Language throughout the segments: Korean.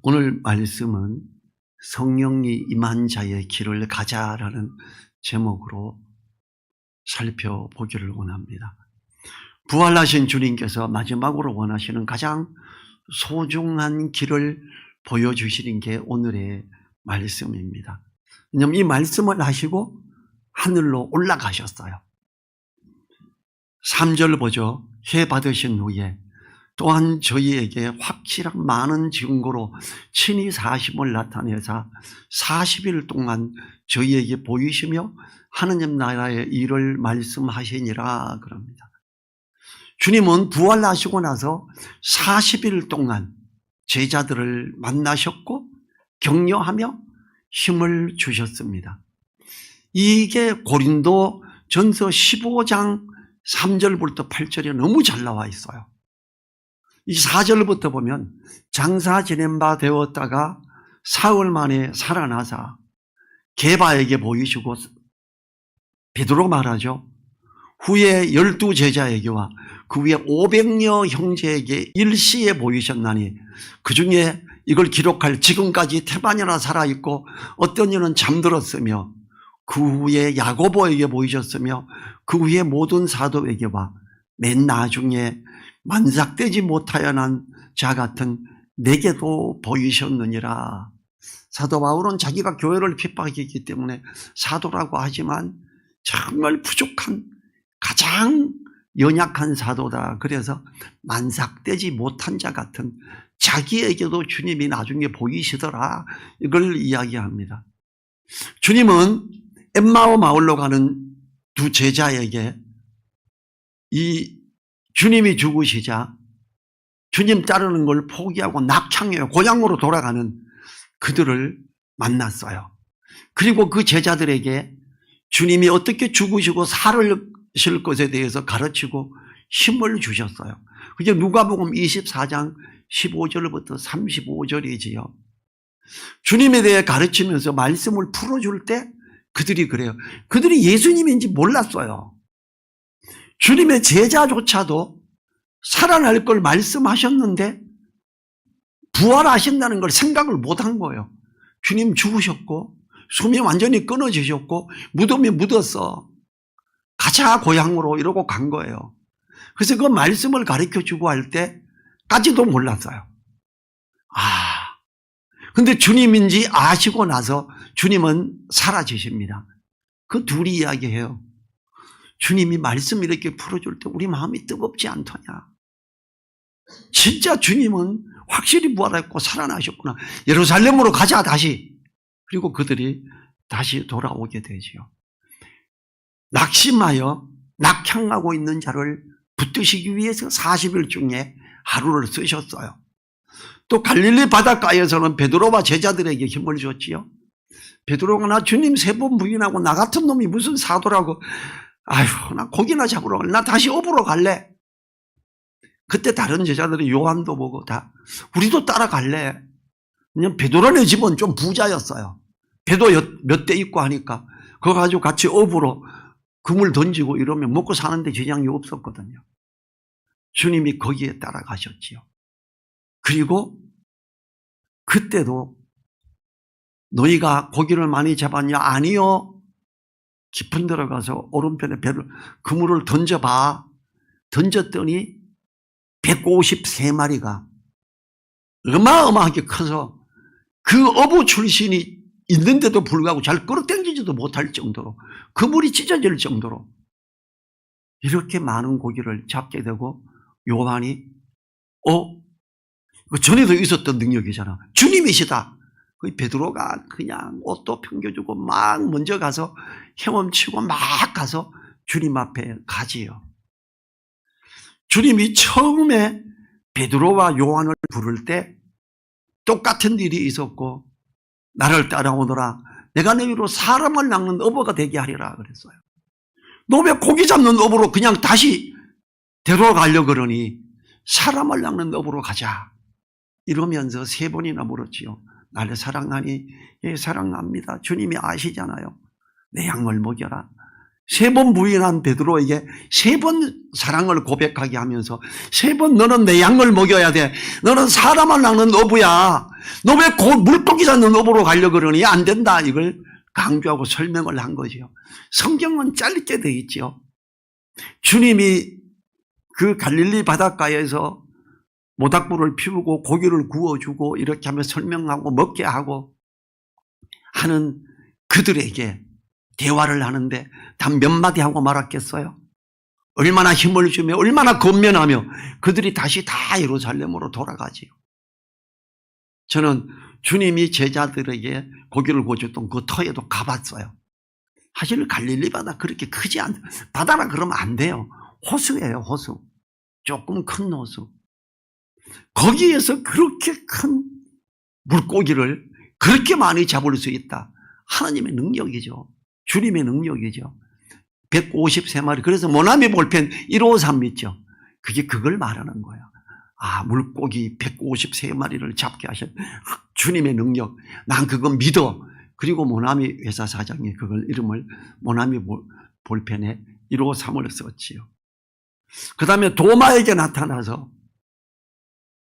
오늘 말씀은 성령이 임한 자의 길을 가자라는 제목으로 살펴보기를 원합니다. 부활하신 주님께서 마지막으로 원하시는 가장 소중한 길을 보여주시는 게 오늘의 말씀입니다. 왜냐하면 이 말씀을 하시고 하늘로 올라가셨어요. 3절 보죠. 해 받으신 후에 또한 저희에게 확실한 많은 증거로 친히 사심을 나타내사 40일 동안 저희에게 보이시며 하느님 나라의 일을 말씀하시니라 그럽니다. 주님은 부활하시고 나서 40일 동안 제자들을 만나셨고 격려하며 힘을 주셨습니다. 이게 고린도 전서 15장 3절부터 8절에 너무 잘 나와 있어요. 이 4절부터 보면 장사 지낸 바 되었다가 사흘 만에 살아나사 게바에게 보이시고 베드로 말하죠. 후에 12제자에게와 그 위에 500여 형제에게 일시에 보이셨나니 그 중에 이걸 기록할 지금까지 태반이나 살아있고 어떤 이는 잠들었으며 그 후에 야고보에게 보이셨으며 그 후에 모든 사도에게와 맨 나중에 만삭되지 못하여난 자 같은 내게도 보이셨느니라. 사도 바울은 자기가 교회를 핍박했기 때문에 사도라고 하지만 정말 부족한 가장 연약한 사도다. 그래서 만삭되지 못한 자 같은 자기에게도 주님이 나중에 보이시더라. 이걸 이야기합니다. 주님은 엠마오 마을로 가는 두 제자에게 이 주님이 죽으시자 주님 따르는 걸 포기하고 낙향해 고향으로 돌아가는 그들을 만났어요. 그리고 그 제자들에게 주님이 어떻게 죽으시고 살으실 것에 대해서 가르치고 힘을 주셨어요. 그게 누가복음 24장 15절부터 35절이지요. 주님에 대해 가르치면서 말씀을 풀어줄 때 그들이 그래요. 그들이 예수님인지 몰랐어요. 주님의 제자조차도 살아날 걸 말씀하셨는데 부활하신다는 걸 생각을 못한 거예요. 주님 죽으셨고 숨이 완전히 끊어지셨고 무덤이 묻었어. 가자 고향으로 이러고 간 거예요. 그래서 그 말씀을 가르쳐주고 할 때까지도 몰랐어요. 근데 주님인지 아시고 나서 주님은 사라지십니다. 그 둘이 이야기해요. 주님이 말씀 이렇게 풀어줄 때 우리 마음이 뜨겁지 않더냐. 진짜 주님은 확실히 부활했고 살아나셨구나. 예루살렘으로 가자 다시. 그리고 그들이 다시 돌아오게 되지요. 낙심하여 낙향하고 있는 자를 붙드시기 위해서 40일 중에 하루를 쓰셨어요. 또 갈릴리 바닷가에서는 베드로와 제자들에게 힘을 줬지요. 베드로가 나 주님 3번 부인하고 나 같은 놈이 무슨 사도라고. 아휴, 나 고기나 잡으러 갈래. 나 다시 업으로 갈래. 그때 다른 제자들이 요한도 보고 다 우리도 따라갈래. 그냥 베드로네 집은 좀 부자였어요. 배도 몇 대 있고 하니까 그거 가지고 같이 업으로 그물 던지고 이러면 먹고 사는데 지장이 없었거든요. 주님이 거기에 따라가셨지요. 그리고 그때도 너희가 고기를 많이 잡았냐? 아니요. 깊은 데로 가서 오른편에 배를 그물을 던져봐. 던졌더니 153마리가 어마어마하게 커서 그 어부 출신이 있는데도 불구하고 잘 끌어당기지도 못할 정도로 그물이 찢어질 정도로 이렇게 많은 고기를 잡게 되고 요한이 전에도 있었던 능력이잖아. 주님이시다. 그 베드로가 그냥 옷도 평겨주고 막 먼저 가서 헤엄치고 막 가서 주님 앞에 가지요. 주님이 처음에 베드로와 요한을 부를 때 똑같은 일이 있었고 나를 따라오너라. 내가 너희로 사람을 낚는 어부가 되게 하리라 그랬어요. 너 왜 고기 잡는 어부로 그냥 다시 데려가려고 그러니 사람을 낚는 어부로 가자. 이러면서 3번이나 물었지요. 나를 사랑하니? 예, 사랑합니다. 주님이 아시잖아요. 내 양을 먹여라. 3번 부인한 베드로에게 3번 사랑을 고백하게 하면서 3번 너는 내 양을 먹여야 돼. 너는 사람을 낚는 어부야. 너 왜 곧 물고기 잡는 업으로 가려고 그러니? 안 된다. 이걸 강조하고 설명을 한 거죠. 성경은 짧게 되어 있죠. 주님이 그 갈릴리 바닷가에서 모닥불을 피우고 고기를 구워주고 이렇게 하며 설명하고 먹게 하고 하는 그들에게 대화를 하는데 단 몇 마디 하고 말았겠어요? 얼마나 힘을 주며 얼마나 건면하며 그들이 다시 다 예루살렘으로 돌아가지요. 저는 주님이 제자들에게 고기를 구워줬던 그 터에도 가봤어요. 사실 갈릴리 바다 그렇게 크지 않아요. 바다라 그러면 안 돼요. 호수예요, 호수. 조금 큰 호수. 거기에서 그렇게 큰 물고기를 그렇게 많이 잡을 수 있다. 하나님의 능력이죠. 주님의 능력이죠. 153마리. 그래서 모나미 볼펜 153 있죠. 그게 그걸 말하는 거예요. 아, 물고기 153마리를 잡게 하신 주님의 능력. 난 그거 믿어. 그리고 모나미 회사 사장이 그걸 이름을 모나미 볼펜에 153을 썼지요. 그 다음에 도마에게 나타나서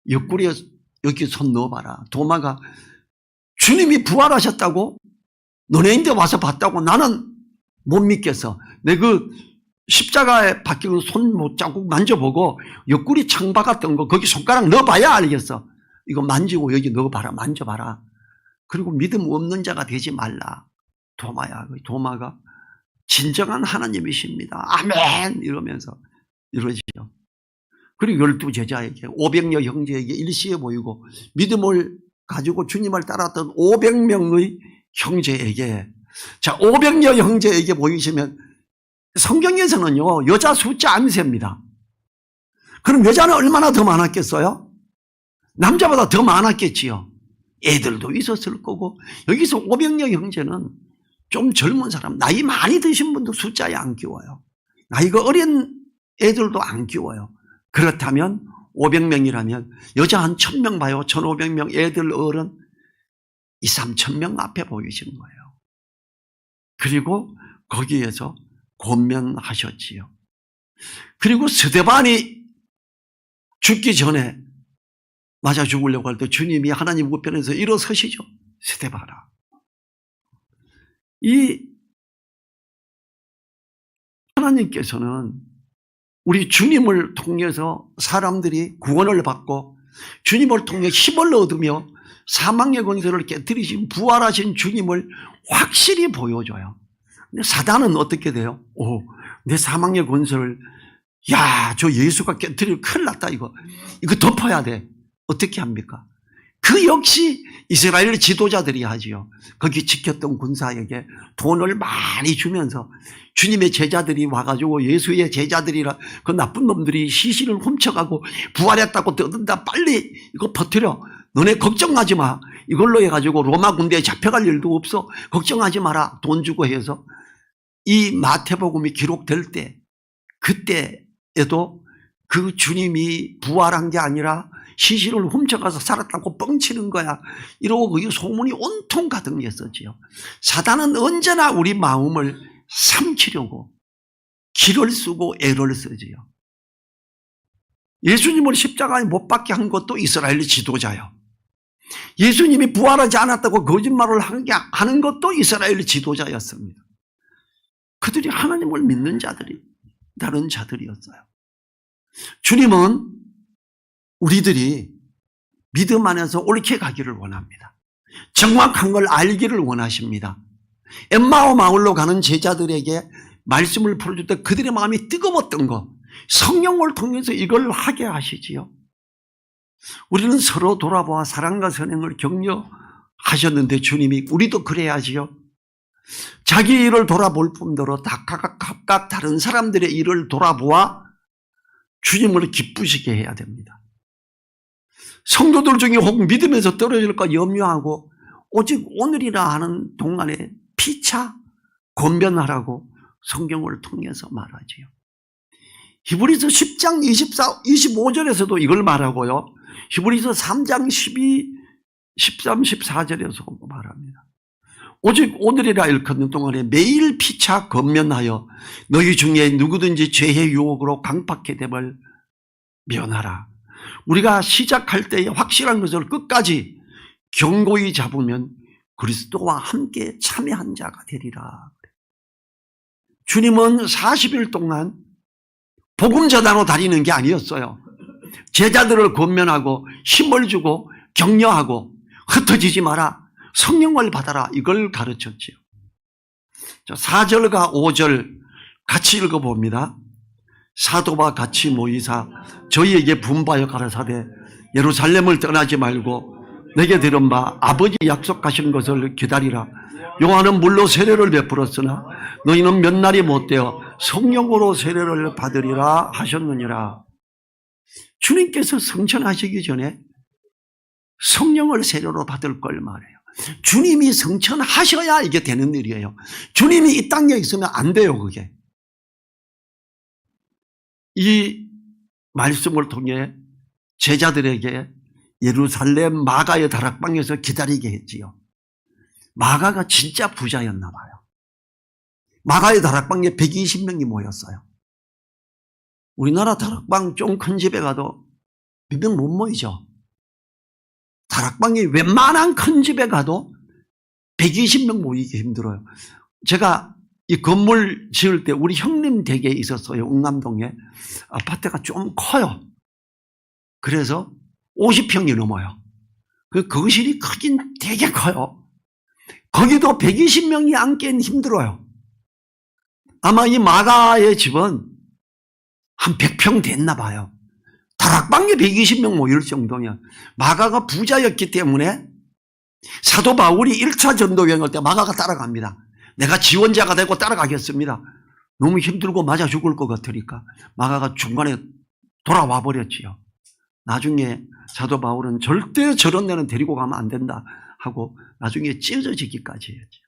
옆구리에 여기 손 넣어봐라. 도마가 주님이 부활하셨다고? 너네인데 와서 봤다고? 나는 못 믿겠어. 내 그 십자가에 박힌 손 자국 만져보고 옆구리 창 박았던 거 거기 손가락 넣어봐야 알겠어. 이거 만지고 여기 넣어봐라. 만져봐라. 그리고 믿음 없는 자가 되지 말라. 도마야. 도마가 진정한 하나님이십니다. 아멘 이러면서 이러지요. 그리고 12제자에게 500여 형제에게 일시에 보이고 믿음을 가지고 주님을 따랐던 500명의 형제에게, 자, 500여 형제에게 보이시면 성경에서는요 여자 숫자 안 셉니다. 그럼 여자는 얼마나 더 많았겠어요? 남자보다 더 많았겠지요. 애들도 있었을 거고. 여기서 500여 형제는 좀 젊은 사람, 나이 많이 드신 분도 숫자에 안 끼워요. 나이가 어린 애들도 안 끼워요. 그렇다면 500명이라면 여자 한 1000명 봐요. 1500명 애들 어른 2~3,000명 앞에 보이시는 거예요. 그리고 거기에서 권면하셨지요. 그리고 스데반이 죽기 전에 맞아 죽으려고 할 때 주님이 하나님 우편에서 일어서시죠. 스데반아. 이 하나님께서는 우리 주님을 통해서 사람들이 구원을 받고 주님을 통해 힘을 얻으며 사망의 권세를 깨뜨리신 부활하신 주님을 확실히 보여줘요. 근데 사단은 어떻게 돼요? 내 사망의 권세를, 야, 저 예수가 깨뜨리면 큰일 났다 이거 덮어야 돼. 어떻게 합니까? 그 역시 이스라엘 지도자들이 하지요. 거기 지켰던 군사에게 돈을 많이 주면서 주님의 제자들이 와가지고 예수의 제자들이라 그 나쁜 놈들이 시신을 훔쳐가고 부활했다고 떠든다. 빨리 이거 퍼뜨려. 너네 걱정하지 마. 이걸로 해가지고 로마 군대에 잡혀갈 일도 없어. 걱정하지 마라. 돈 주고 해서 이 마태복음이 기록될 때 그때에도 그 주님이 부활한 게 아니라 시신을 훔쳐가서 살았다고 뻥치는 거야. 이러고 그게 소문이 온통 가득했었지요. 사단은 언제나 우리 마음을 삼키려고 기를 쓰고 애를 쓰지요. 예수님을 십자가에 못 박게 한 것도 이스라엘 지도자요. 예수님이 부활하지 않았다고 거짓말을 하는 것도 이스라엘 지도자였습니다. 그들이 하나님을 믿는 자들이 다른 자들이었어요. 주님은 우리들이 믿음 안에서 옳게 가기를 원합니다. 정확한 걸 알기를 원하십니다. 엠마오 마을로 가는 제자들에게 말씀을 풀어줄 때 그들의 마음이 뜨거웠던 거, 성령을 통해서 이걸 하게 하시지요. 우리는 서로 돌아보아 사랑과 선행을 격려하셨는데 주님이 우리도 그래야지요. 자기 일을 돌아볼 뿐더러 각각 다른 사람들의 일을 돌아보아 주님을 기쁘시게 해야 됩니다. 성도들 중에 혹 믿음에서 떨어질까 염려하고 오직 오늘이라 하는 동안에 피차 권면하라고 성경을 통해서 말하지요. 히브리서 10장 25절에서도 이걸 말하고요. 히브리서 3장 13, 14절에서 말합니다. 오직 오늘이라 일컫는 동안에 매일 피차 권면하여 너희 중에 누구든지 죄의 유혹으로 강팍해 됨을 면하라. 우리가 시작할 때에 확실한 것을 끝까지 견고히 잡으면 그리스도와 함께 참여한 자가 되리라. 주님은 40일 동안 복음 전하러 다니는 게 아니었어요. 제자들을 권면하고 힘을 주고 격려하고 흩어지지 마라, 성령을 받아라, 이걸 가르쳤지요. 4절과 5절 같이 읽어봅니다. 사도와 같이 모이사 저희에게 분바여 가라사대 예루살렘을 떠나지 말고 내게 들은 바 아버지 약속하신 것을 기다리라. 요한은 물로 세례를 베풀었으나 너희는 몇 날이 못되어 성령으로 세례를 받으리라 하셨느니라. 주님께서 성천하시기 전에 성령을 세례로 받을 걸 말해요. 주님이 성천하셔야 이게 되는 일이에요. 주님이 이 땅에 있으면 안 돼요, 그게. 이 말씀을 통해 제자들에게 예루살렘 마가의 다락방에서 기다리게 했지요. 마가가 진짜 부자였나 봐요. 마가의 다락방에 120명이 모였어요. 우리나라 다락방 좀 큰 집에 가도 몇 명 못 모이죠. 다락방이 웬만한 큰 집에 가도 120명 모이기 힘들어요. 제가 이 건물 지을 때 우리 형님 댁에 있었어요. 웅남동에. 아파트가 좀 커요. 그래서 50평이 넘어요. 그 거실이 크긴 되게 커요. 거기도 120명이 앉기엔 힘들어요. 아마 이 마가의 집은 한 100평 됐나 봐요. 다락방에 120명 모일 정도면. 마가가 부자였기 때문에 사도 바울이 1차 전도 여행할 때 마가가 따라갑니다. 내가 지원자가 되고 따라가겠습니다. 너무 힘들고 맞아 죽을 것 같으니까 마가가 중간에 돌아와 버렸지요. 나중에 사도 바울은 절대 저런 데는 데리고 가면 안 된다 하고 나중에 찢어지기까지 했죠.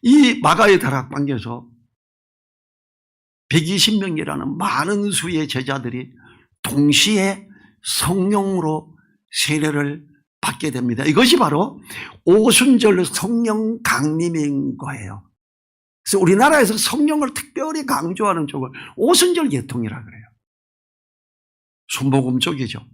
이 마가의 다락방에서 120명이라는 많은 수의 제자들이 동시에 성령으로 세례를 받게 됩니다. 이것이 바로 오순절 성령 강림인 거예요. 그래서 우리나라에서 성령을 특별히 강조하는 쪽을 오순절 계통이라 그래요. 순복음 쪽이죠.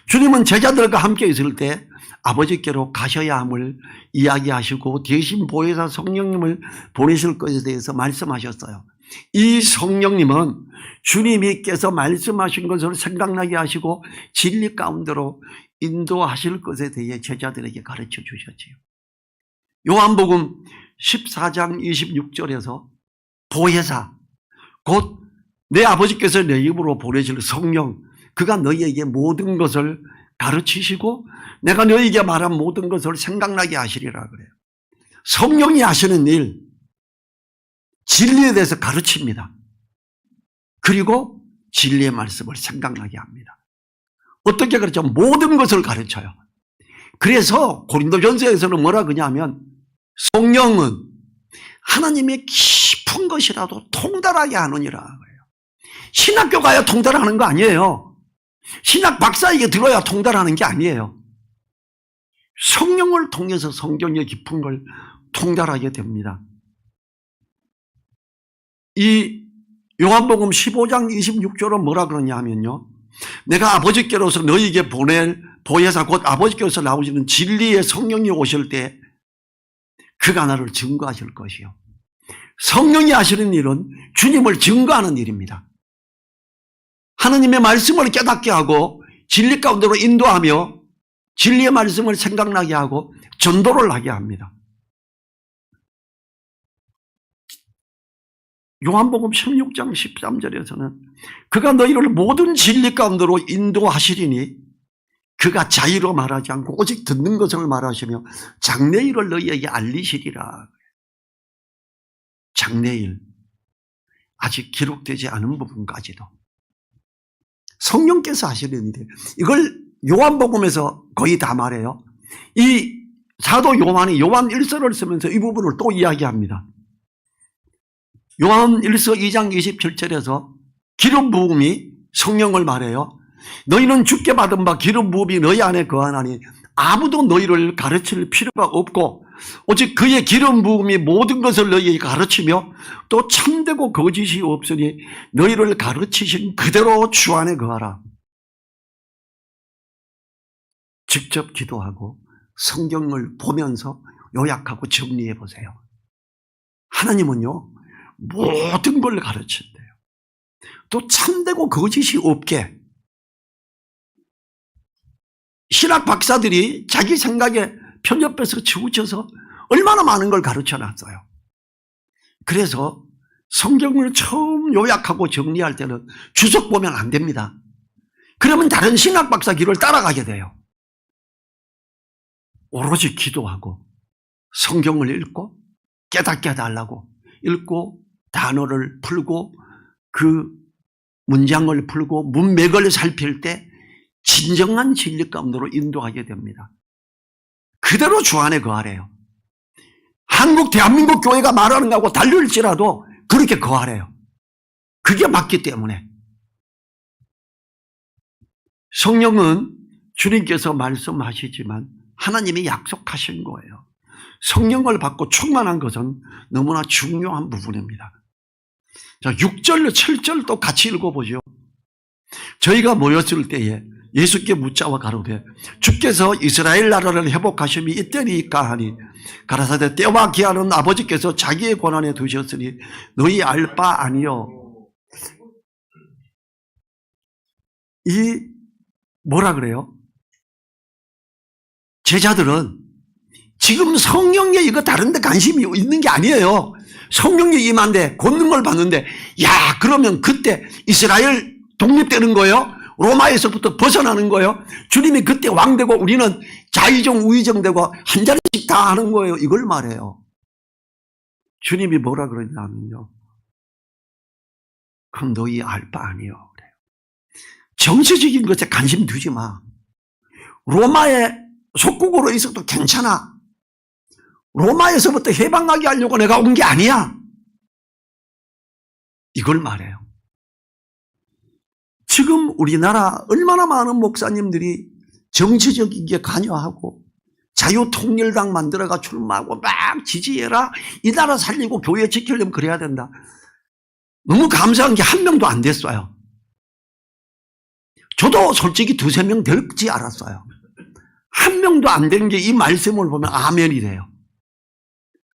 주님은 제자들과 함께 있을 때 아버지께로 가셔야 함을 이야기하시고 대신 보혜사 성령님을 보내실 것에 대해서 말씀하셨어요. 이 성령님은 주님께서 말씀하신 것을 생각나게 하시고 진리 가운데로 인도하실 것에 대해 제자들에게 가르쳐 주셨지요. 요한복음 14장 26절에서 보혜사, 곧 내 아버지께서 내 입으로 보내실 성령, 그가 너희에게 모든 것을 가르치시고 내가 너희에게 말한 모든 것을 생각나게 하시리라 그래요. 성령이 하시는 일, 진리에 대해서 가르칩니다. 그리고 진리의 말씀을 생각나게 합니다. 어떻게 가르쳐? 모든 것을 가르쳐요. 그래서 고린도전서에서는 뭐라 그러냐면 성령은 하나님의 깊은 것이라도 통달하게 하느니라 그래요. 신학교 가야 통달하는 거 아니에요. 신학 박사에게 들어야 통달하는 게 아니에요. 성령을 통해서 성경의 깊은 걸 통달하게 됩니다. 이 요한복음 15장 26절은 뭐라 그러냐 하면요. 내가 아버지께로서 너희에게 보낼 보혜사 곧 아버지께로서 나오시는 진리의 성령이 오실 때 그가 나를 증거하실 것이요. 성령이 하시는 일은 주님을 증거하는 일입니다. 하나님의 말씀을 깨닫게 하고 진리 가운데로 인도하며 진리의 말씀을 생각나게 하고 전도를 하게 합니다. 요한복음 16장 13절에서는 그가 너희를 모든 진리 가운데로 인도하시리니 그가 자의로 말하지 않고 오직 듣는 것을 말하시며 장래일을 너희에게 알리시리라. 장래일, 아직 기록되지 않은 부분까지도 성령께서 하시는 일이에요. 이걸 요한복음에서 거의 다 말해요. 이 사도 요한이 요한 1서를 쓰면서 이 부분을 또 이야기합니다. 요한 1서 2장 27절에서 기름 부음이 성령을 말해요. 너희는 주께 받은 바 기름 부음이 너희 안에 거하나니 아무도 너희를 가르칠 필요가 없고 오직 그의 기름 부음이 모든 것을 너희에게 가르치며 또 참되고 거짓이 없으니 너희를 가르치신 그대로 주 안에 거하라. 직접 기도하고 성경을 보면서 요약하고 정리해 보세요. 하나님은요, 모든 걸 가르친대요. 또 참되고 거짓이 없게. 신학 박사들이 자기 생각에 편협해서 치우쳐서 얼마나 많은 걸 가르쳐 놨어요. 그래서 성경을 처음 요약하고 정리할 때는 주석 보면 안 됩니다. 그러면 다른 신학 박사 길을 따라가게 돼요. 오로지 기도하고 성경을 읽고 깨닫게 해달라고 읽고 단어를 풀고 그 문장을 풀고 문맥을 살필 때 진정한 진리 가운데로 인도하게 됩니다. 그대로 주 안에 거하래요. 한국 대한민국 교회가 말하는 거하고 다를지라도 그렇게 거하래요. 그게 맞기 때문에. 성령은 주님께서 말씀하시지만 하나님이 약속하신 거예요. 성령을 받고 충만한 것은 너무나 중요한 부분입니다. 자, 6절, 7절도 같이 읽어보죠. 저희가 모였을 때에 예수께 묻자와 가로되 주께서 이스라엘 나라를 회복하심이 이때니까 하니 가라사대 때와 기한은 아버지께서 자기의 권한에 두셨으니 너희 알 바 아니요. 이 뭐라 그래요? 제자들은 지금 성령에 이거 다른 데 관심이 있는 게 아니에요. 성령이 임한데 걷는 걸 봤는데 야 그러면 그때 이스라엘 독립되는 거예요? 로마에서부터 벗어나는 거예요? 주님이 그때 왕되고 우리는 자의정 우의정 되고 한 자리씩 다 하는 거예요. 이걸 말해요. 주님이 뭐라 그러냐면요. 그럼 너희 알 바 아니요. 그래요. 정치적인 것에 관심 두지 마. 로마의 속국으로 있어도 괜찮아. 로마에서부터 해방하게 하려고 내가 온 게 아니야. 이걸 말해요. 지금 우리나라 얼마나 많은 목사님들이 정치적인 게 관여하고 자유통일당 만들어가 출마하고 막 지지해라. 이 나라 살리고 교회 지키려면 그래야 된다. 너무 감사한 게 한 명도 안 됐어요. 저도 솔직히 두세 명 될지 알았어요. 한 명도 안 된 게 이 말씀을 보면 아멘이래요.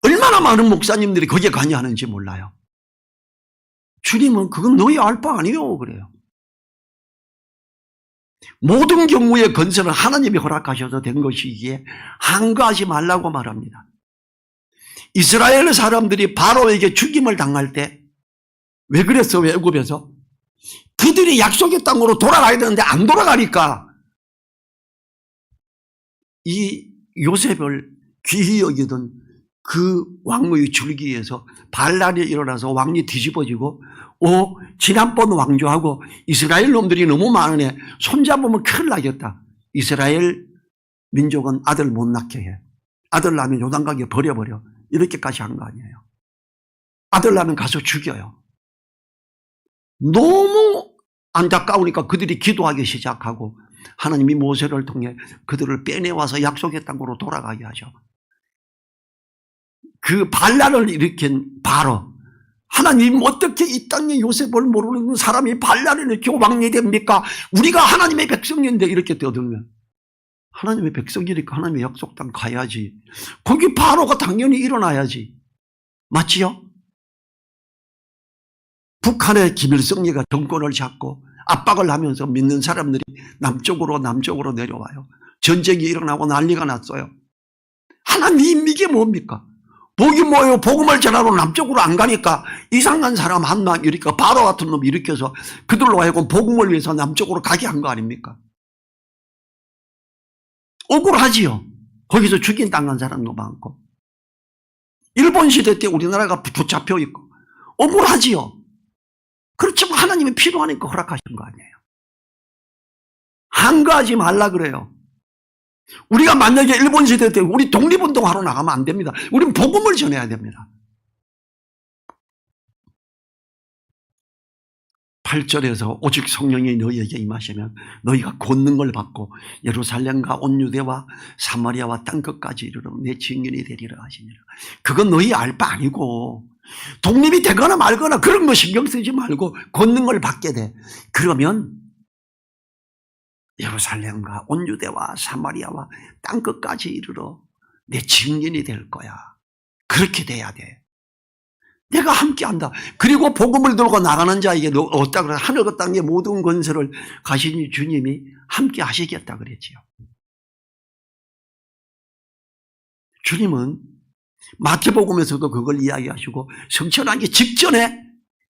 얼마나 많은 목사님들이 거기에 관여하는지 몰라요. 주님은 그건 너희 알 바 아니요 그래요. 모든 경우의 건설은 하나님이 허락하셔서 된 것이기에 항거하지 말라고 말합니다. 이스라엘 사람들이 바로에게 죽임을 당할 때 왜 그랬어? 애굽에서 그들이 약속의 땅으로 돌아가야 되는데 안 돌아가니까 이 요셉을 귀히 여기던 그 왕의 줄기에서 반란이 일어나서 왕이 뒤집어지고 지난번 왕조하고 이스라엘 놈들이 너무 많으네. 손잡으면 큰일 나겠다. 이스라엘 민족은 아들 못 낳게 해. 아들 낳으면 요단강에 버려버려. 이렇게까지 한 거 아니에요. 아들 낳으면 가서 죽여요. 너무 안타까우니까 그들이 기도하기 시작하고 하나님이 모세를 통해 그들을 빼내와서 약속의 땅으로 돌아가게 하죠. 그 반란을 일으킨 바로 하나님 어떻게 이 땅에 요셉을 모르는 사람이 반란을 일으키고 왕이 됩니까? 우리가 하나님의 백성인데 이렇게 떠들면 하나님의 백성이니까 하나님의 약속 땅 가야지. 거기 바로가 당연히 일어나야지. 맞지요? 북한의 김일성이가 정권을 잡고 압박을 하면서 믿는 사람들이 남쪽으로 내려와요. 전쟁이 일어나고 난리가 났어요. 하나님 이게 뭡니까? 복이 뭐예요? 복음을 전하러 남쪽으로 안 가니까 이상한 사람 한 명 이렇게 바로 같은 놈 일으켜서 그들로 하여금 복음을 위해서 남쪽으로 가게 한 거 아닙니까? 억울하지요. 거기서 죽인 당한 사람도 많고 일본 시대 때 우리나라가 붙잡혀 있고 억울하지요. 그렇지만 하나님이 필요하니까 허락하신 거 아니에요. 항거하지 말라 그래요. 우리가 만약에 일본 시대 때 우리 독립운동하러 나가면 안 됩니다. 우리는 복음을 전해야 됩니다. 8절에서 오직 성령이 너희에게 임하시면 너희가 권능 걸 받고 예루살렘과 온 유대와 사마리아와 땅끝까지 이르러 내 증인이 되리라 하시니라. 그건 너희 알 바 아니고 독립이 되거나 말거나 그런 거 신경 쓰지 말고 권능 걸 받게 돼. 그러면 예루살렘과 온 유대와 사마리아와 땅끝까지 이르러 내 증인이 될 거야. 그렇게 돼야 돼. 내가 함께한다. 그리고 복음을 들고 나가는 자에게 얻다 그래. 하늘과 땅의 모든 권세를 가신 주님이 함께 하시겠다 그랬지요. 주님은 마태복음에서도 그걸 이야기하시고 성천하기 직전에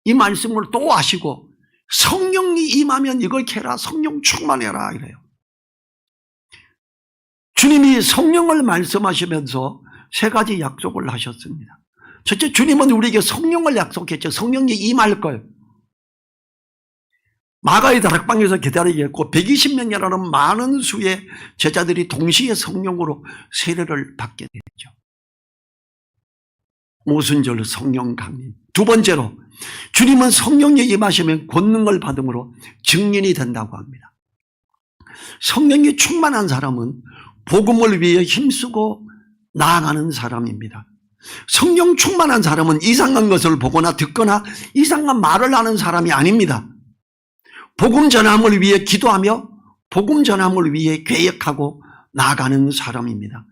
이 말씀을 또 하시고 성령이 임하면 이걸 캐라. 성령 충만해라 이래요. 주님이 성령을 말씀하시면서 세 가지 약속을 하셨습니다. 첫째, 주님은 우리에게 성령을 약속했죠. 성령이 임할 걸. 마가의 다락방에서 기다리게 했고 120명이라는 많은 수의 제자들이 동시에 성령으로 세례를 받게 됐죠. 오순절 성령 강림. 두 번째로 주님은 성령이 임하시면 권능을 받음으로 증인이 된다고 합니다. 성령이 충만한 사람은 복음을 위해 힘쓰고 나아가는 사람입니다. 성령 충만한 사람은 이상한 것을 보거나 듣거나 이상한 말을 하는 사람이 아닙니다. 복음 전함을 위해 기도하며 복음 전함을 위해 계획하고 나아가는 사람입니다.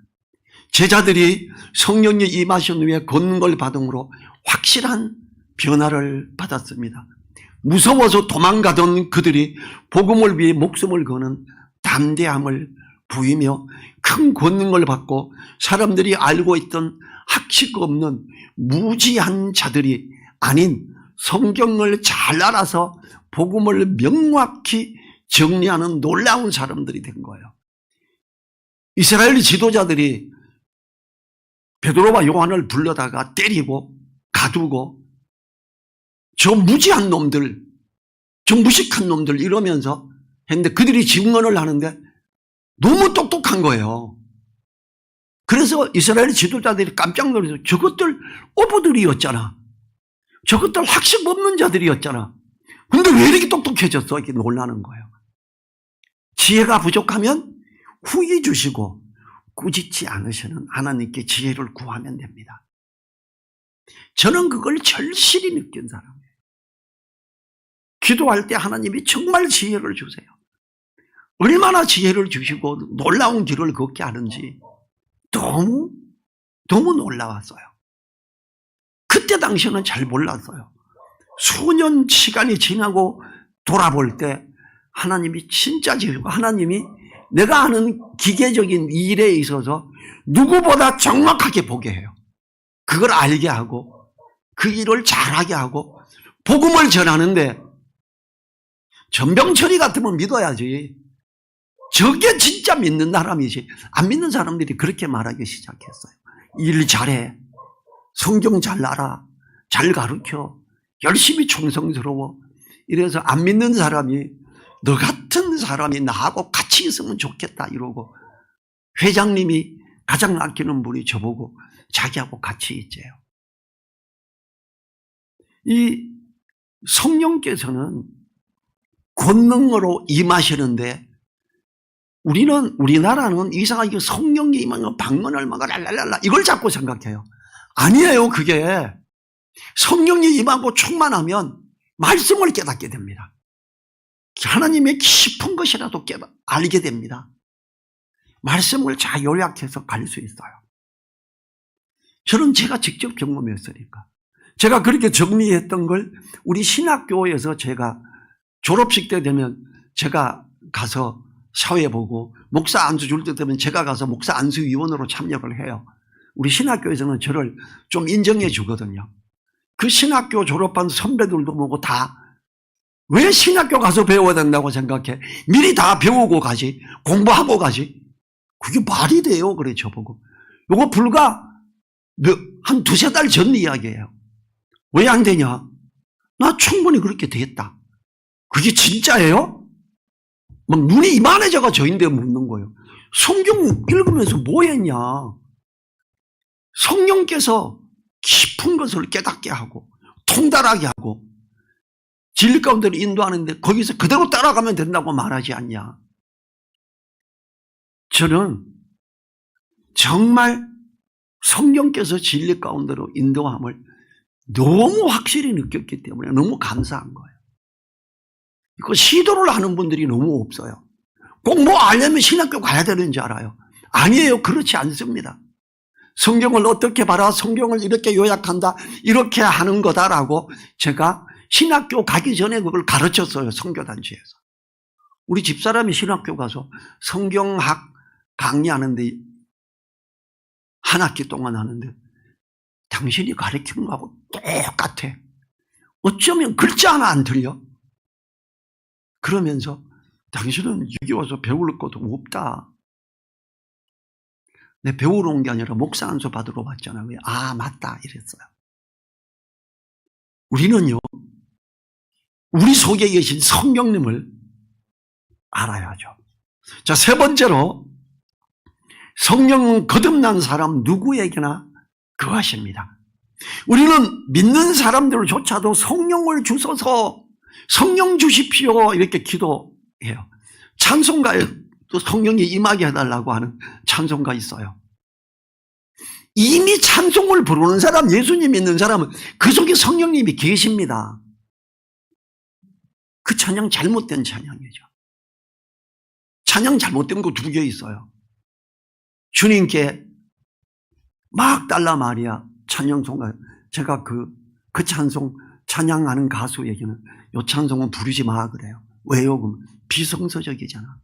제자들이 성령이 임하신 후에 권능을 받음으로 확실한 변화를 받았습니다. 무서워서 도망가던 그들이 복음을 위해 목숨을 거는 담대함을 보이며 큰 권능을 받고 사람들이 알고 있던 학식 없는 무지한 자들이 아닌 성경을 잘 알아서 복음을 명확히 정리하는 놀라운 사람들이 된 거예요. 이스라엘 지도자들이 베드로와 요한을 불러다가 때리고 가두고 저 무지한 놈들, 저 무식한 놈들 이러면서 했는데 그들이 증언을 하는데 너무 똑똑한 거예요. 그래서 이스라엘 지도자들이 깜짝 놀라서 저것들 어부들이었잖아. 저것들 학식 없는 자들이었잖아. 근데 왜 이렇게 똑똑해졌어? 이렇게 놀라는 거예요. 지혜가 부족하면 후히 주시고 꾸짖지 않으시는 하나님께 지혜를 구하면 됩니다. 저는 그걸 절실히 느낀 사람이에요. 기도할 때 하나님이 정말 지혜를 주세요. 얼마나 지혜를 주시고 놀라운 길을 걷게 하는지 너무 놀라웠어요. 그때 당시에는 잘 몰랐어요. 수년 시간이 지나고 돌아볼 때 하나님이 진짜 지혜고 하나님이 내가 하는 기계적인 일에 있어서 누구보다 정확하게 보게 해요. 그걸 알게 하고 그 일을 잘하게 하고 복음을 전하는데 전병철이 같으면 믿어야지. 저게 진짜 믿는 사람이지. 안 믿는 사람들이 그렇게 말하기 시작했어요. 일 잘해. 성경 잘 알아. 잘 가르쳐. 열심히 충성스러워. 이래서 안 믿는 사람이 너 같은 사람이 나하고 같이 있으면 좋겠다 이러고 회장님이 가장 아끼는 분이 저보고 자기하고 같이 있재요. 이 성령께서는 권능으로 임하시는데 우리나라는 이상하게 성령이 임하면 방언을 막 랄랄랄라 이걸 자꾸 생각해요. 아니에요. 그게 성령이 임하고 충만하면 말씀을 깨닫게 됩니다. 하나님의 깊은 것이라도 알게 됩니다. 말씀을 잘 요약해서 갈 수 있어요. 저는 제가 직접 경험했으니까. 제가 그렇게 정리했던 걸 우리 신학교에서 제가 졸업식 때 되면 제가 가서 사회 보고 목사 안수 줄 때 되면 제가 가서 목사 안수위원으로 참여를 해요. 우리 신학교에서는 저를 좀 인정해 주거든요. 그 신학교 졸업한 선배들도 보고 다 왜 신학교 가서 배워야 된다고 생각해? 미리 다 배우고 가지. 공부하고 가지. 그게 말이 돼요. 그래 저보고. 요거 불과 한 두세 달 전 이야기예요. 왜 안 되냐? 나 충분히 그렇게 되겠다. 그게 진짜예요? 막 눈이 이만해져가 저인데 묻는 거예요. 성경 읽으면서 뭐 했냐? 성령께서 깊은 것을 깨닫게 하고 통달하게 하고 진리 가운데로 인도하는데 거기서 그대로 따라가면 된다고 말하지 않냐? 저는 정말 성령께서 진리 가운데로 인도함을 너무 확실히 느꼈기 때문에 너무 감사한 거예요. 이거 시도를 하는 분들이 너무 없어요. 꼭 뭐 알려면 신학교 가야 되는 줄 알아요. 아니에요. 그렇지 않습니다. 성경을 어떻게 봐라, 성경을 이렇게 요약한다, 이렇게 하는 거다라고 제가 신학교 가기 전에 그걸 가르쳤어요. 선교단체에서. 우리 집사람이 신학교 가서 성경학 강의하는데 한 학기 동안 하는데 당신이 가르치는 거하고 똑같아. 어쩌면 글자 하나 안 틀려. 그러면서 당신은 여기 와서 배울 것도 없다. 내 배우러 온 게 아니라 목사 안수 받으러 왔잖아요. 아, 맞다 이랬어요. 우리는요, 우리 속에 계신 성령님을 알아야죠. 자, 세 번째로 성령은 거듭난 사람 누구에게나 거하십니다. 우리는 믿는 사람들조차도 성령을 주소서, 성령 주십시오 이렇게 기도해요. 찬송가에 또 성령이 임하게 해달라고 하는 찬송가 있어요. 이미 찬송을 부르는 사람, 예수님 믿는 사람은 그 속에 성령님이 계십니다. 그 찬양 잘못된 찬양이죠. 찬양 잘못된 거 두 개 있어요. 주님께 막달라 마리아 찬양송가, 제가 그 찬송 찬양하는 가수에게는 이 찬송은 부르지 마 그래요. 왜요? 그러면 비성서적이잖아.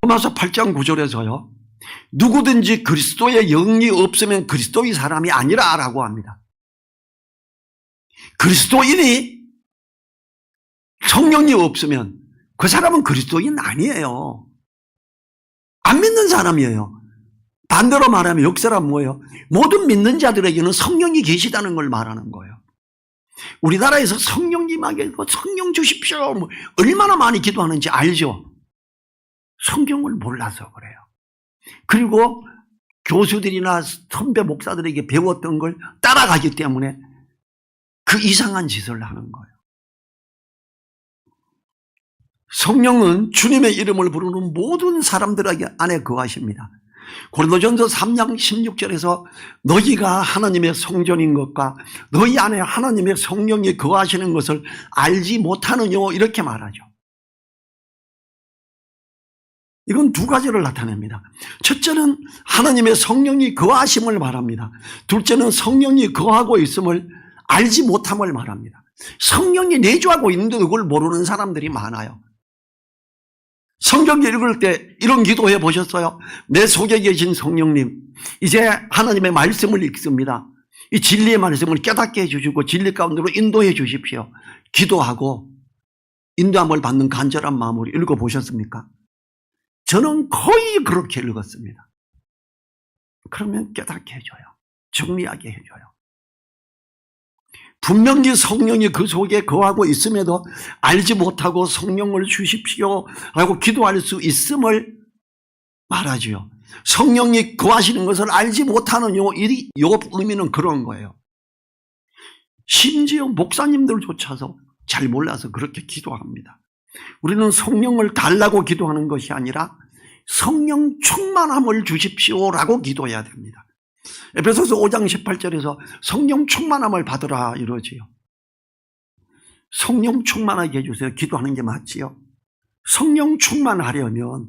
로마서 8장 9절에서요. 누구든지 그리스도의 영이 없으면 그리스도의 사람이 아니라라고 합니다. 그리스도인이 성령이 없으면 그 사람은 그리스도인 아니에요. 안 믿는 사람이에요. 반대로 말하면 역사란 뭐예요? 모든 믿는 자들에게는 성령이 계시다는 걸 말하는 거예요. 우리나라에서 성령님에게 성령 주십시오 뭐 얼마나 많이 기도하는지 알죠? 성경을 몰라서 그래요. 그리고 교수들이나 선배 목사들에게 배웠던 걸 따라가기 때문에 그 이상한 짓을 하는 거예요. 성령은 주님의 이름을 부르는 모든 사람들에게 안에 거하십니다. 고린도전서 3장 16절에서 너희가 하나님의 성전인 것과 너희 안에 하나님의 성령이 거하시는 것을 알지 못하느냐 이렇게 말하죠. 이건 두 가지를 나타냅니다. 첫째는 하나님의 성령이 거하심을 말합니다. 둘째는 성령이 거하고 있음을 알지 못함을 말합니다. 성령이 내주하고 있는데 그걸 모르는 사람들이 많아요. 성경 읽을 때 이런 기도해 보셨어요? 내 속에 계신 성령님, 이제 하나님의 말씀을 읽습니다. 이 진리의 말씀을 깨닫게 해주시고 진리 가운데로 인도해 주십시오. 기도하고 인도함을 받는 간절한 마음으로 읽어보셨습니까? 저는 거의 그렇게 읽었습니다. 그러면 깨닫게 해줘요. 정리하게 해줘요. 분명히 성령이 그 속에 거하고 있음에도 알지 못하고 성령을 주십시오 라고 기도할 수 있음을 말하지요. 성령이 거하시는 것을 알지 못하는 요 의미는 그런 거예요. 심지어 목사님들조차도 잘 몰라서 그렇게 기도합니다. 우리는 성령을 달라고 기도하는 것이 아니라 성령 충만함을 주십시오라고 기도해야 됩니다. 에베소서 5장 18절에서 성령 충만함을 받으라 이러지요. 성령 충만하게 해주세요. 기도하는 게 맞지요. 성령 충만하려면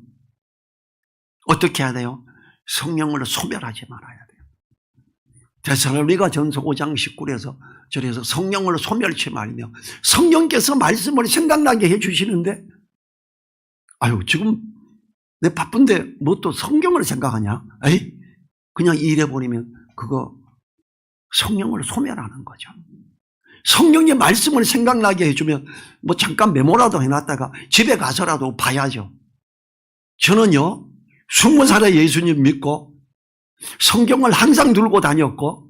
어떻게 해야 돼요? 성령을 소멸하지 말아야 돼요. 데살로니가 전서 5장 19절에서 성령을 소멸치 말며 성령께서 말씀을 생각나게 해주시는데 아유 지금 내 바쁜데 뭐 또 성경을 생각하냐? 에이 그냥 일해버리면 그거 성령을 소멸하는 거죠. 성령의 말씀을 생각나게 해주면 뭐 잠깐 메모라도 해놨다가 집에 가서라도 봐야죠. 저는요 20살에 예수님 믿고 성경을 항상 들고 다녔고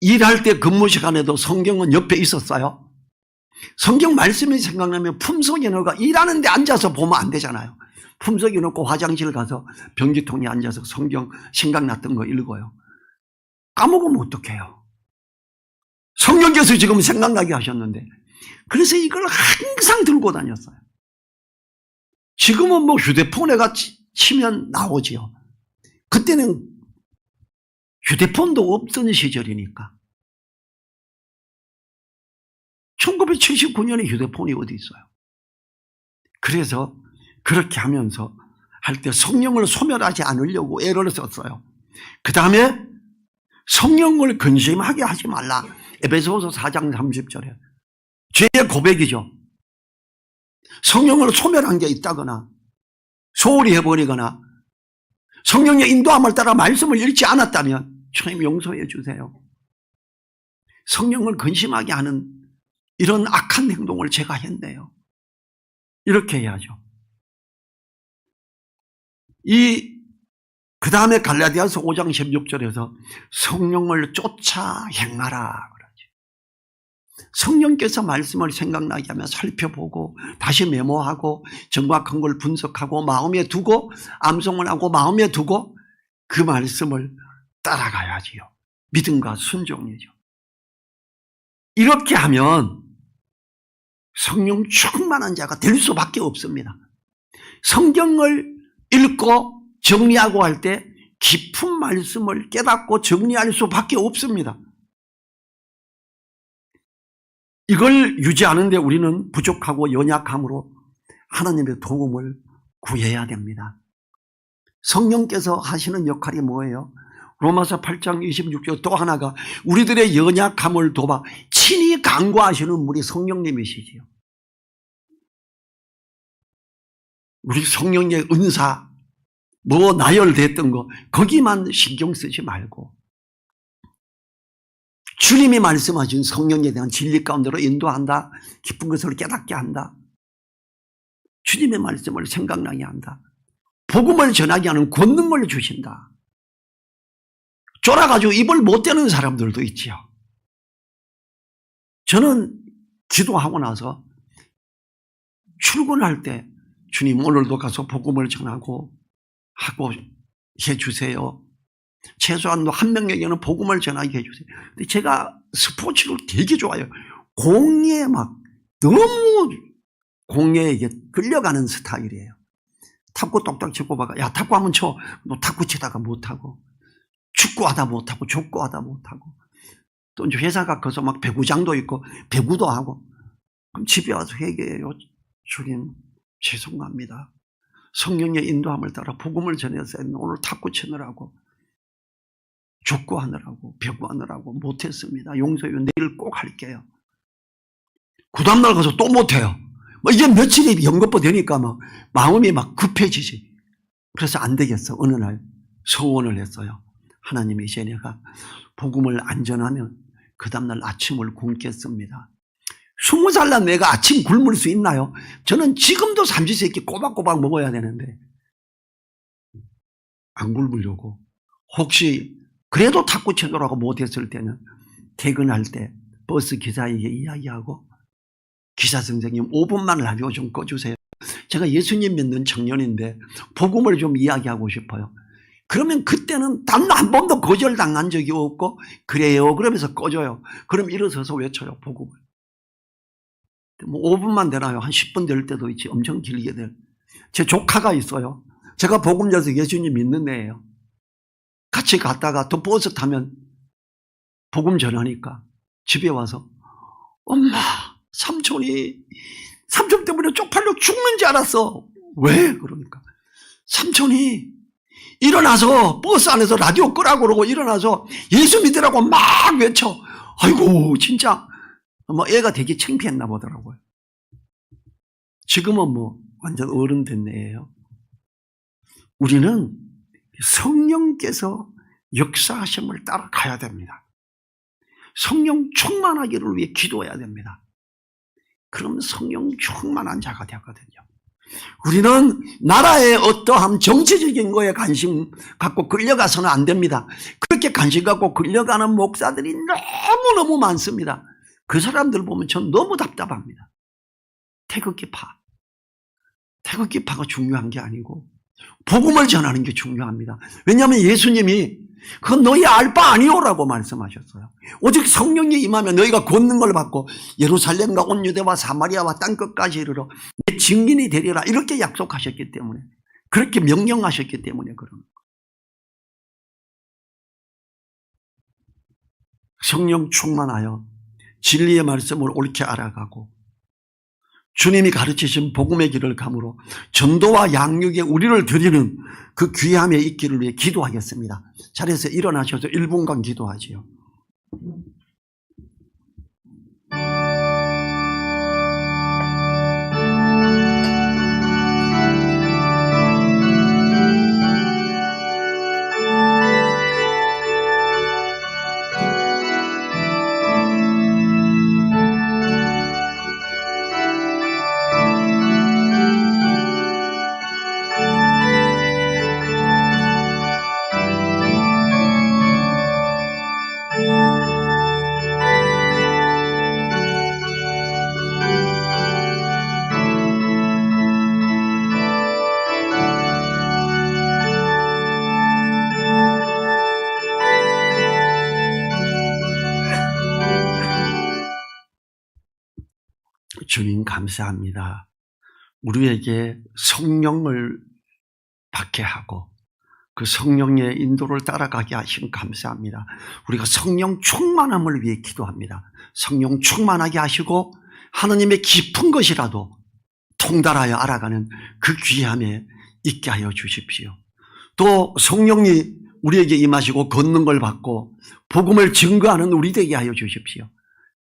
일할 때 근무 시간에도 성경은 옆에 있었어요. 성경 말씀이 생각나면 품속에 넣어가 일하는데 앉아서 보면 안 되잖아요. 품속에 넣고 화장실 가서 변기통에 앉아서 성경 생각났던 거 읽어요. 까먹으면 어떡해요? 성령께서 지금 생각나게 하셨는데 그래서 이걸 항상 들고 다녔어요. 지금은 뭐 휴대폰에가 치면 나오지요. 그때는 휴대폰도 없던 시절이니까 1979년에 휴대폰이 어디 있어요? 그래서 그렇게 하면서 할 때 성령을 소멸하지 않으려고 애를 썼어요. 그 다음에 성령을 근심하게 하지 말라. 에베소서 4장 30절에 죄의 고백이죠. 성령을 소멸한 게 있다거나 소홀히 해버리거나 성령의 인도함을 따라 말씀을 읽지 않았다면 주님 용서해 주세요. 성령을 근심하게 하는 이런 악한 행동을 제가 했네요. 이렇게 해야죠. 그 다음에 갈라디아서 5장 16절에서 성령을 쫓아 행하라 그러죠. 성령께서 말씀을 생각나게 하면 살펴보고 다시 메모하고 정확한 걸 분석하고 마음에 두고 암송을 하고 마음에 두고 그 말씀을 따라가야지요. 믿음과 순종이죠. 이렇게 하면 성령 충만한 자가 될 수밖에 없습니다. 성경을 읽고 정리하고 할 때 깊은 말씀을 깨닫고 정리할 수밖에 없습니다. 이걸 유지하는 데 우리는 부족하고 연약함으로 하나님의 도움을 구해야 됩니다. 성령께서 하시는 역할이 뭐예요? 로마서 8장 26절 또 하나가 우리들의 연약함을 도와 친히 간구하시는 분이 성령님이시지요. 우리 성령의 은사 뭐 나열됐던 거 거기만 신경 쓰지 말고 주님이 말씀하신 성령에 대한 진리 가운데로 인도한다. 깊은 것을 깨닫게 한다. 주님의 말씀을 생각나게 한다. 복음을 전하게 하는 권능을 주신다. 쫄아가지고 입을 못 대는 사람들도 있지요. 저는 기도하고 나서 출근할 때 주님 오늘도 가서 복음을 전하고 하고 해주세요. 최소한 한 명에게는 복음을 전하게 해주세요. 근데 제가 스포츠를 되게 좋아해요. 공에 막 너무 공에게 끌려가는 스타일이에요. 탁구 똑딱 치고 봐가 야 탁구 하면 쳐. 너 탁구 치다가 못하고 축구하다 못하고 족구하다 못하고 또 이제 회사가 커서 막 배구장도 있고 배구도 하고 그럼 집에 와서 회개해요. 주님 죄송합니다. 성령의 인도함을 따라 복음을 전해서 오늘 탁구 치느라고 족구하느라고 배구하느라고 못했습니다. 용서해요. 내일 꼭 할게요. 그 다음날 가서 또 못해요. 뭐 이게 며칠이 연거푸 되니까 막 마음이 막 급해지지. 그래서 안 되겠어. 어느 날 서원을 했어요. 하나님 이제 내가 복음을 안 전하면 그 다음날 아침을 굶겠습니다. 20살 난 내가 아침 굶을 수 있나요? 저는 지금도 삼시세끼 꼬박꼬박 먹어야 되는데 안 굶으려고 혹시 그래도 탁구 치느라고 못했을 때는 퇴근할 때 버스 기사에게 이야기하고 기사 선생님 5분만 라디오 좀 꺼주세요. 제가 예수님 믿는 청년인데 복음을 좀 이야기하고 싶어요. 그러면 그때는 단 한 번도 거절당한 적이 없고 그래요 그러면서 꺼줘요. 그럼 일어서서 외쳐요. 복음을. 뭐 5분만 되나요? 한 10분 될 때도 있지. 엄청 길게 될. 제 조카가 있어요. 제가 복음 전해서 예수님 믿는 애예요. 같이 갔다가 또 버스 타면 복음 전하니까 집에 와서 엄마 삼촌 때문에 쪽팔려 죽는 줄 알았어. 왜? 그러니까 삼촌이 일어나서 버스 안에서 라디오 끄라고 그러고 일어나서 예수 믿으라고 막 외쳐. 아이고 진짜 뭐 애가 되게 창피했나 보더라고요. 지금은 뭐 완전 어른 된 애예요. 우리는 성령께서 역사하심을 따라가야 됩니다. 성령 충만하기를 위해 기도해야 됩니다. 그럼 성령 충만한 자가 되거든요. 우리는 나라의 어떠한 정치적인 거에 관심 갖고 끌려가서는 안 됩니다. 그렇게 관심 갖고 끌려가는 목사들이 너무너무 많습니다. 그 사람들 보면 전 너무 답답합니다. 태극기파가 중요한 게 아니고 복음을 전하는 게 중요합니다. 왜냐하면 예수님이 그건 너희 알 바 아니오라고 말씀하셨어요. 오직 성령이 임하면 너희가 권능을 받고 예루살렘과 온 유대와 사마리아와 땅끝까지 이르러 내 증인이 되리라 이렇게 약속하셨기 때문에 그렇게 명령하셨기 때문에 그런 거예요. 성령 충만하여 진리의 말씀을 옳게 알아가고 주님이 가르치신 복음의 길을 감으로 전도와 양육에 우리를 드리는 그 귀함에 있기를 위해 기도하겠습니다. 자리에서 일어나셔서 1분간 기도하지요. 주님 감사합니다. 우리에게 성령을 받게 하고 그 성령의 인도를 따라가게 하신 감사합니다. 우리가 성령 충만함을 위해 기도합니다. 성령 충만하게 하시고 하나님의 깊은 것이라도 통달하여 알아가는 그 귀함에 있게 하여 주십시오. 또 성령이 우리에게 임하시고 걷는 걸 받고 복음을 증거하는 우리 되게 하여 주십시오.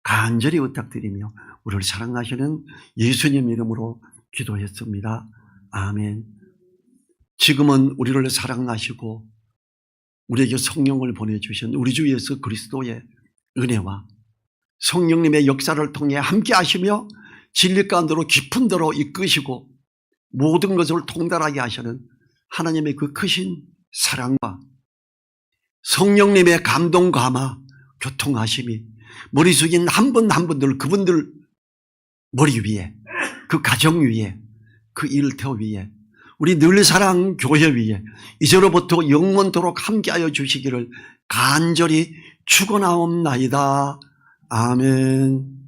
간절히 부탁드리며 우리를 사랑하시는 예수님 이름으로 기도했습니다. 아멘. 지금은 우리를 사랑하시고 우리에게 성령을 보내주신 우리 주 예수 그리스도의 은혜와 성령님의 역사를 통해 함께 하시며 진리 가운데로 깊은 데로 이끄시고 모든 것을 통달하게 하시는 하나님의 그 크신 사랑과 성령님의 감동 감화 교통하심이 머리 숙인 한 분 한 분들 그분들 머리 위에 그 가정 위에 그 일터 위에 우리 늘사랑 교회 위에 이제로부터 영원토록 함께하여 주시기를 간절히 축원하옵나이다. 아멘.